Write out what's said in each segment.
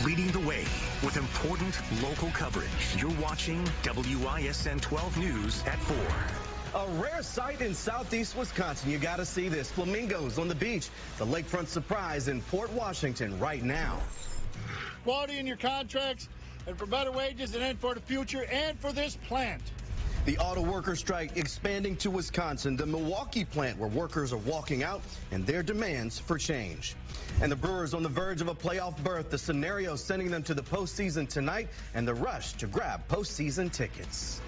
leading the way with important local coverage. You're watching WISN 12 News at 4. A rare sight in southeast Wisconsin. You got to see this. Flamingos on the beach. The lakefront surprise in Port Washington right now. Quality in your contracts and for better wages and for the future and for this plant. The auto worker strike expanding to Wisconsin, the Milwaukee plant where workers are walking out and their demands for change. And the Brewers on the verge of a playoff berth, the scenario sending them to the postseason tonight and the rush to grab postseason tickets.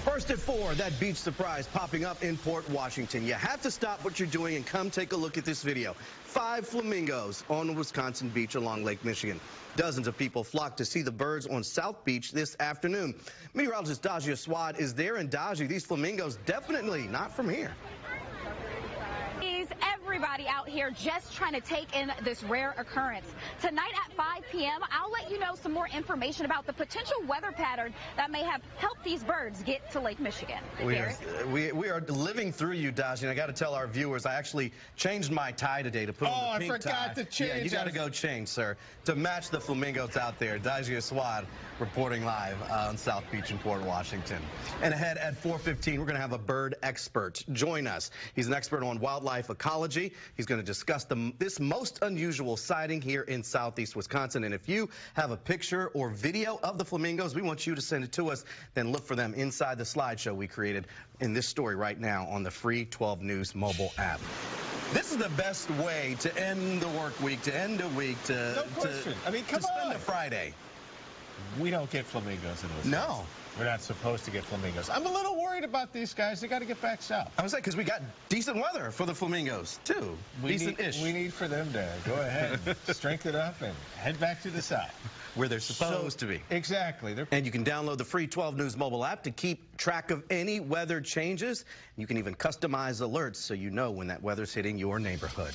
First at 4, that beach surprise popping up in Port Washington. You have to stop what you're doing and come take a look at this video. 5 flamingos on the Wisconsin beach along Lake Michigan. Dozens of people flocked to see the birds on South Beach this afternoon. Meteorologist Dajia Swad is there, and Dajia, these flamingos definitely not from here. Everybody out here just trying to take in this rare occurrence. Tonight at 5 p.m., I'll let you know some more information about the potential weather pattern that may have helped these birds get to Lake Michigan. We are living through you, Dajia, and I got to tell our viewers, I actually changed my tie today to put on the pink tie. I forgot to change. Yeah, you got to go change, sir, to match the flamingos out there. Dajia Swad reporting live on South Beach in Port Washington. And ahead at 4:15, we're going to have a bird expert join us. He's an expert on wildlife ecology. He's going to discuss this most unusual sighting here in southeast Wisconsin. And if you have a picture or video of the flamingos, we want you to send it to us. Then look for them inside the slideshow we created in this story right now on the free 12 News mobile app. This is the best way to end the work week, to end a week, no question. I mean, come to spend on. a Friday. We don't get flamingos in Wisconsin. No. We're not supposed to get flamingos. I'm a little worried about these guys. They got to get back south. I was like, because we got decent weather for the flamingos, too. Decent-ish. We need for them to go ahead and strengthen up and head back to the south. Where they're supposed to be. Exactly. And you can download the free 12 News mobile app to keep track of any weather changes. You can even customize alerts so you know when that weather's hitting your neighborhood.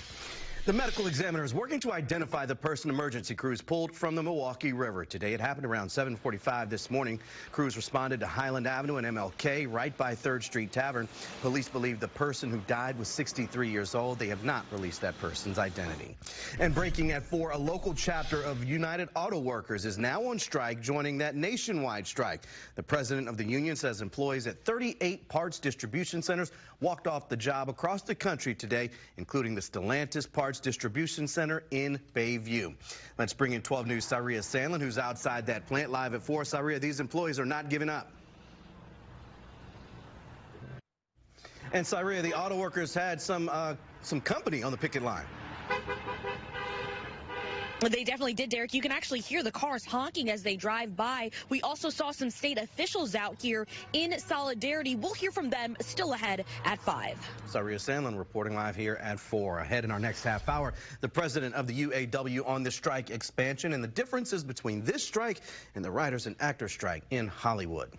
The medical examiner is working to identify the person emergency crews pulled from the Milwaukee River. Today it happened around 7:45 this morning. Crews responded to Highland Avenue and MLK right by 3rd Street Tavern. Police believe the person who died was 63 years old. They have not released that person's identity. And breaking at 4, a local chapter of United Auto Workers is now on strike, joining that nationwide strike. The president of the union says employees at 38 parts distribution centers walked off the job across the country today, including the Stellantis Parts Distribution Center in Bayview. Let's bring in 12 News' Saria Sandlin, who's outside that plant live at 4. Saria, these employees are not giving up. And Saria, the auto workers had some company on the picket line. They definitely did, Derek. You can actually hear the cars honking as they drive by. We also saw some state officials out here in solidarity. We'll hear from them still ahead at 5. Saria Sandlin reporting live here at 4. Ahead in our next half hour, the president of the UAW on the strike expansion and the differences between this strike and the writers and actors strike in Hollywood.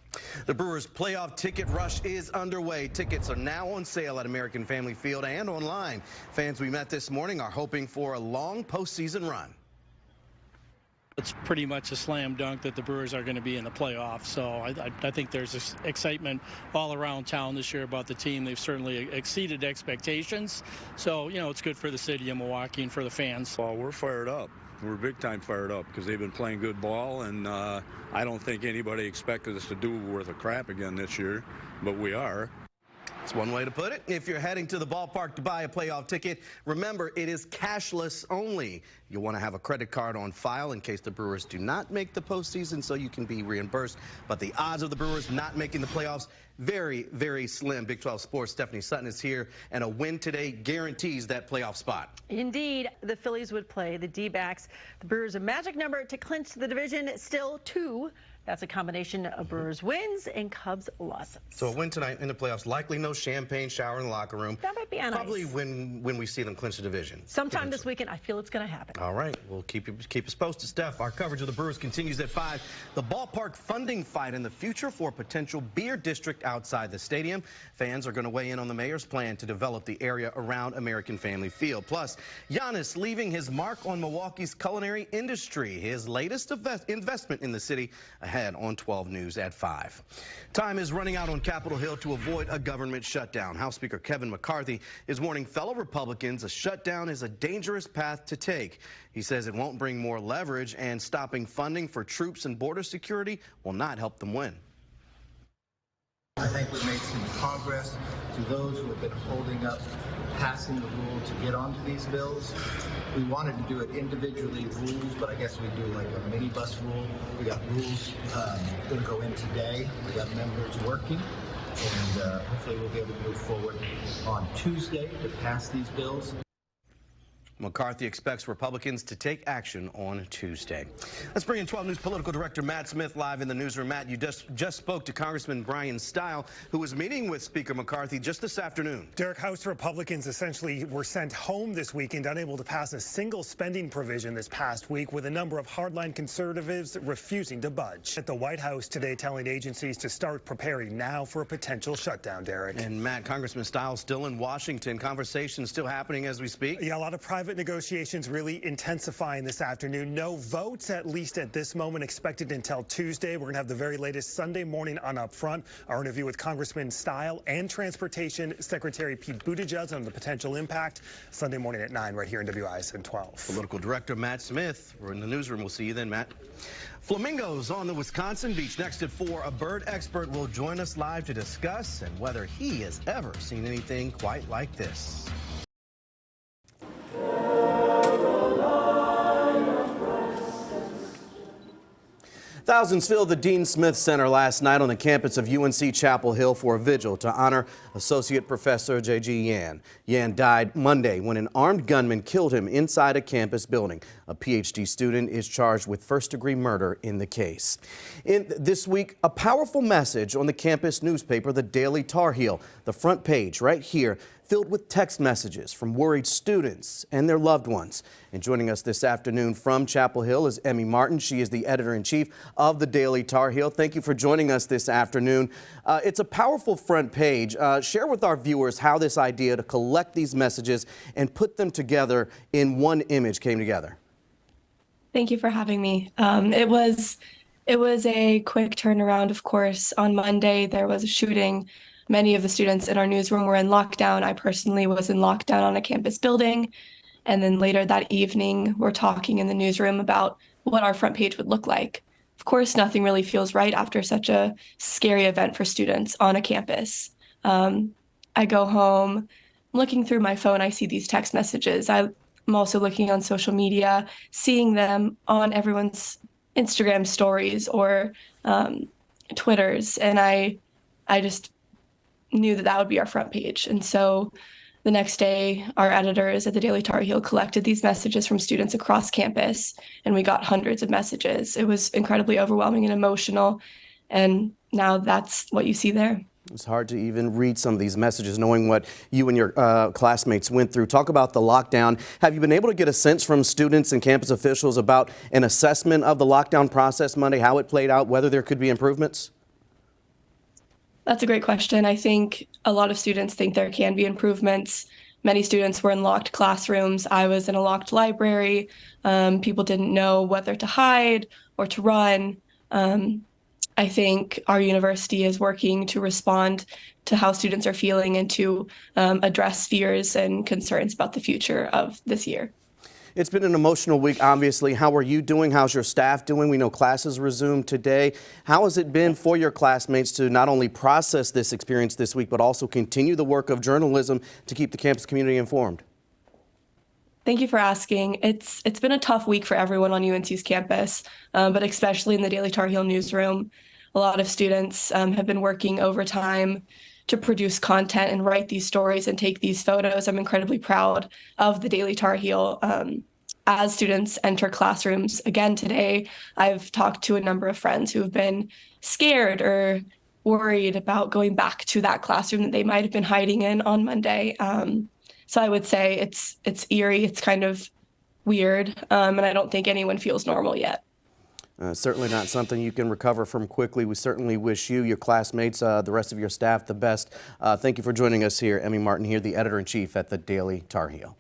The Brewers playoff ticket rush is underway. Tickets are now on sale at American Family Field and online. Fans we met this morning are hoping for a long postseason run. It's pretty much a slam dunk that the Brewers are going to be in the playoffs. So I think there's this excitement all around town this year about the team. They've certainly exceeded expectations. So, you know, it's good for the city of Milwaukee and for the fans. Well, we're fired up. We're big time fired up because they've been playing good ball. And I don't think anybody expected us to do worth a crap again this year, but we are. That's one way to put it. If you're heading to the ballpark to buy a playoff ticket, remember it is cashless only. You'll want to have a credit card on file in case the Brewers do not make the postseason so you can be reimbursed. But the odds of the Brewers not making the playoffs, very, very slim. Big 12 Sports' Stephanie Sutton is here, and a win today guarantees that playoff spot. Indeed, the Phillies would play the D-backs. The Brewers a magic number to clinch the division, still 2. That's a combination of Brewers wins and Cubs losses. So a win tonight in the playoffs, likely no champagne shower in the locker room. That might be on Probably ice. when we see them clinch the division. Sometime this weekend, I feel it's going to happen. All right, we'll keep us posted, Steph. Our coverage of the Brewers continues at 5. The ballpark funding fight in the future for a potential beer district outside the stadium. Fans are going to weigh in on the mayor's plan to develop the area around American Family Field. Plus, Giannis leaving his mark on Milwaukee's culinary industry. His latest investment in the city ahead ahead on 12 News at 5. Time is running out on Capitol Hill to avoid a government shutdown. House Speaker Kevin McCarthy is warning fellow Republicans a shutdown is a dangerous path to take. He says it won't bring more leverage, and stopping funding for troops and border security will not help them win. I think we made some progress to those who have been holding up passing the rule to get onto these bills. We wanted to do it individually, rules, but I guess we do like a minibus rule. We got rules going to go in today. We got members working, and hopefully we'll be able to move forward on Tuesday to pass these bills. McCarthy expects Republicans to take action on Tuesday. Let's bring in 12 News political director Matt Smith live in the newsroom. Matt, you just spoke to Congressman Brian Stile, who was meeting with Speaker McCarthy just this afternoon. Derrick, House Republicans essentially were sent home this weekend, unable to pass a single spending provision this past week, with a number of hardline conservatives refusing to budge. At the White House today, telling agencies to start preparing now for a potential shutdown, Derrick. And Matt, Congressman Stile still in Washington. Conversations still happening as we speak? Yeah, a lot of private negotiations really intensifying this afternoon. No votes, at least at this moment, expected until Tuesday. We're going to have the very latest Sunday morning on Up Front, our interview with Congressman Stile and Transportation Secretary Pete Buttigieg on the potential impact, Sunday morning at 9 right here in WISN 12. Political director Matt Smith. We're in the newsroom. We'll see you then, Matt. Flamingos on the Wisconsin beach next at 4. A bird expert will join us live to discuss and whether he has ever seen anything quite like this. Thousands filled the Dean Smith Center last night on the campus of UNC Chapel Hill for a vigil to honor Associate Professor J.G. Yan. Yan died Monday when an armed gunman killed him inside a campus building. A Ph.D. student is charged with first-degree murder in the case. This week, a powerful message on the campus newspaper, the Daily Tar Heel. The front page right here, filled with text messages from worried students and their loved ones. And joining us this afternoon from Chapel Hill is Emmy Martin. She is the editor-in-chief of the Daily Tar Heel. Thank you for joining us this afternoon. It's a powerful front page. Share with our viewers how this idea to collect these messages and put them together in one image came together. Thank you for having me. It was a quick turnaround, of course. On Monday, there was a shooting. Many of the students in our newsroom were in lockdown. I personally was in lockdown on a campus building. And then later that evening, we're talking in the newsroom about what our front page would look like. Of course, nothing really feels right after such a scary event for students on a campus. I go home, looking through my phone, I see these text messages. I'm also looking on social media, seeing them on everyone's Instagram stories or Twitters. And I just knew that would be our front page. And so the next day, our editors at the Daily Tar Heel collected these messages from students across campus, and we got hundreds of messages. It was incredibly overwhelming and emotional, and now that's what you see there. It's hard to even read some of these messages, knowing what you and your classmates went through. Talk about the lockdown. Have you been able to get a sense from students and campus officials about an assessment of the lockdown process Monday, how it played out, whether there could be improvements? That's a great question. I think a lot of students think there can be improvements. Many students were in locked classrooms. I was in a locked library. People didn't know whether to hide or to run. I think our university is working to respond to how students are feeling and to address fears and concerns about the future of this year. It's been an emotional week, obviously. How are you doing? How's your staff doing? We know classes resumed today. How has it been for your classmates to not only process this experience this week, but also continue the work of journalism to keep the campus community informed? Thank you for asking. It's been a tough week for everyone on UNC's campus, but especially in the Daily Tar Heel newsroom. A lot of students have been working overtime to produce content and write these stories and take these photos. I'm incredibly proud of the Daily Tar Heel. As students enter classrooms again today, I've talked to a number of friends who have been scared or worried about going back to that classroom that they might have been hiding in on Monday. So I would say it's eerie, it's kind of weird, and I don't think anyone feels normal yet. Certainly not something you can recover from quickly. We certainly wish you, your classmates, the rest of your staff the best. Thank you for joining us here. Emmy Martin here, the editor-in-chief at the Daily Tar Heel.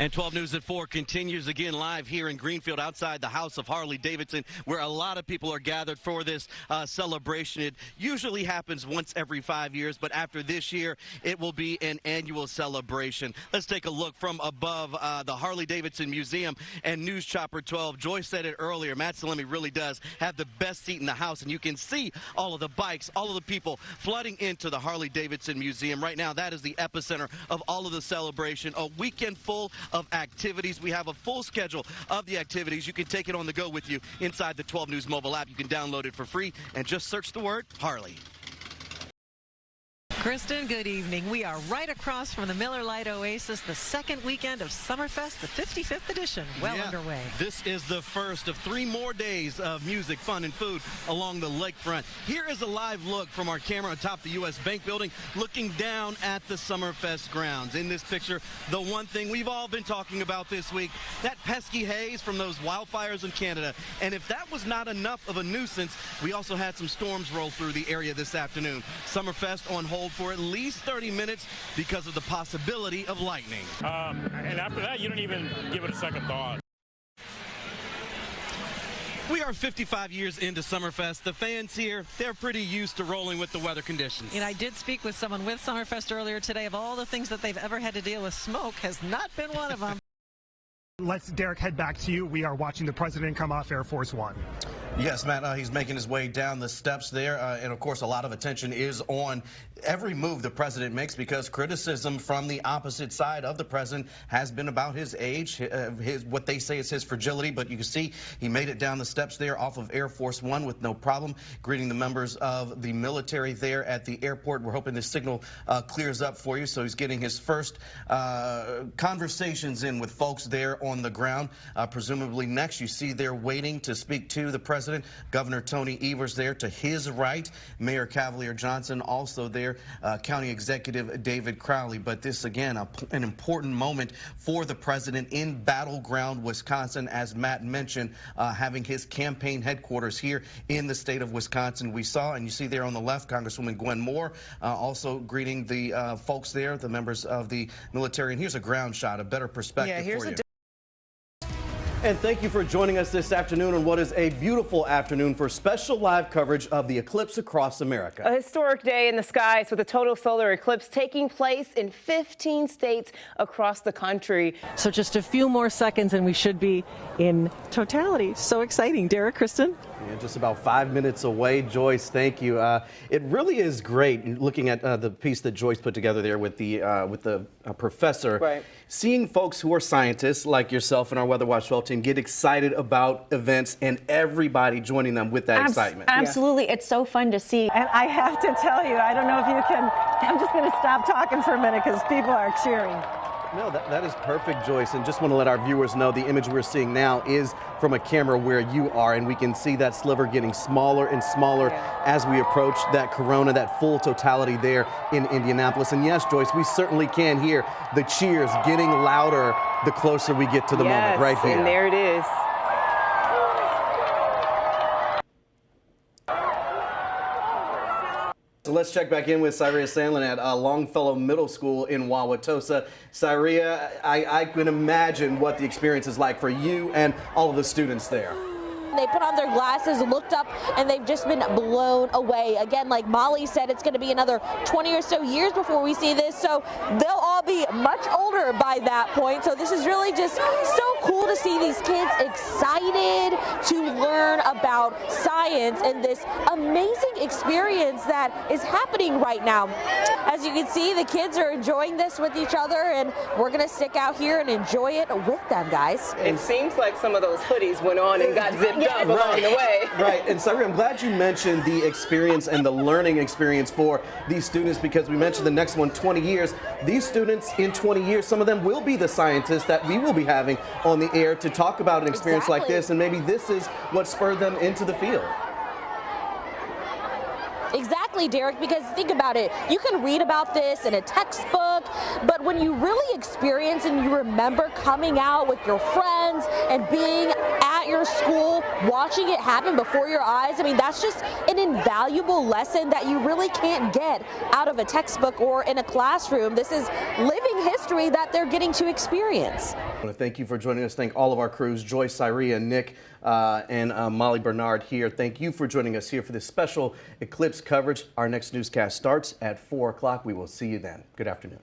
And 12 News at 4 continues again live here in Greenfield outside the house of Harley-Davidson, where a lot of people are gathered for this celebration. It usually happens once every 5 years, but after this year, it will be an annual celebration. Let's take a look from above the Harley-Davidson Museum and News Chopper 12. Joyce said it earlier, Matt Salemi really does have the best seat in the house, and you can see all of the bikes, all of the people flooding into the Harley-Davidson Museum. Right now, that is the epicenter of all of the celebration. A weekend full of activities. We have a full schedule of the activities. You can take it on the go with you inside the 12 News mobile app. You can download it for free and just search the word Harley. Kristen, good evening. We are right across from the Miller Lite Oasis, the second weekend of Summerfest, the 55th edition, underway. This is the first of 3 more days of music, fun, and food along the lakefront. Here is a live look from our camera atop the U.S. Bank building, looking down at the Summerfest grounds. In this picture, the one thing we've all been talking about this week, that pesky haze from those wildfires in Canada. And if that was not enough of a nuisance, we also had some storms roll through the area this afternoon. Summerfest on hold for at least 30 minutes because of the possibility of lightning. And after that, you don't even give it a second thought. We are 55 years into Summerfest. The fans here, they're pretty used to rolling with the weather conditions. And I did speak with someone with Summerfest earlier today. Of all the things that they've ever had to deal with, smoke has not been one of them. Let's, Derrick, head back to you. We are watching the president come off Air Force One. Yes, Matt, he's making his way down the steps there. And, of course, a lot of attention is on every move the president makes because criticism from the opposite side of the president has been about his age, what they say is his fragility. But you can see he made it down the steps there off of Air Force One with no problem, greeting the members of the military there at the airport. We're hoping this signal clears up for you. So he's getting his first conversations in with folks there on the ground. Presumably next, you see they're waiting to speak to the president. Governor Tony Evers there to his right. Mayor Cavalier Johnson also there. County Executive David Crowley. But this, again, an important moment for the president in battleground Wisconsin, as Matt mentioned, having his campaign headquarters here in the state of Wisconsin. We saw, and you see there on the left, Congresswoman Gwen Moore also greeting the folks there, the members of the military. And here's a ground shot, a better perspective for you. And thank you for joining us this afternoon on what is a beautiful afternoon for special live coverage of the eclipse across America. A historic day in the skies with a total solar eclipse taking place in 15 states across the country. So just a few more seconds and we should be in totality. So exciting. Derrick, Kristen? Yeah, just about 5 minutes away. Joyce, thank you. It really is great looking at the piece that Joyce put together there with the professor. Right. Seeing folks who are scientists like yourself and our Weather Watch 12 team get excited about events and everybody joining them with that excitement. Absolutely. Yeah. It's so fun to see. And I have to tell you, I don't know if you can, I'm just going to stop talking for a minute because people are cheering. No, that is perfect, Joyce. And just want to let our viewers know the image we're seeing now is from a camera where you are, and we can see that sliver getting smaller and smaller as we approach that corona, that full totality there in Indianapolis. And yes, Joyce, we certainly can hear the cheers getting louder the closer we get to the moment right here. And there it is. So let's check back in with Syria Sandlin at Longfellow Middle School in Wauwatosa. Syria, I can imagine what the experience is like for you and all of the students there. They put on their glasses, looked up, and they've just been blown away. Again, like Molly said, it's going to be another 20 or so years before we see this, so they'll all be much older by that point. So this is really just so cool to see these kids excited to learn about science and this amazing experience that is happening right now. As you can see, the kids are enjoying this with each other, and we're going to stick out here and enjoy it with them, guys. It seems like some of those hoodies went on and got zipped up along the way. Right, and Syria, I'm glad you mentioned the experience and the learning experience for these students, because we mentioned the next one, 20 years. These students in 20 years, some of them will be the scientists that we will be having on the air to talk about an experience like this, and maybe this is what spurred them into the field. Exactly, Derrick, because think about it. You can read about this in a textbook, but when you really experience and you remember coming out with your friends and being at at your school, watching it happen before your eyes. I mean, that's just an invaluable lesson that you really can't get out of a textbook or in a classroom. This is living history that they're getting to experience. I want to thank you for joining us. Thank all of our crews, Joyce, Syria, Nick, and Molly Bernard here. Thank you for joining us here for this special eclipse coverage. Our next newscast starts at 4 o'clock. We will see you then. Good afternoon.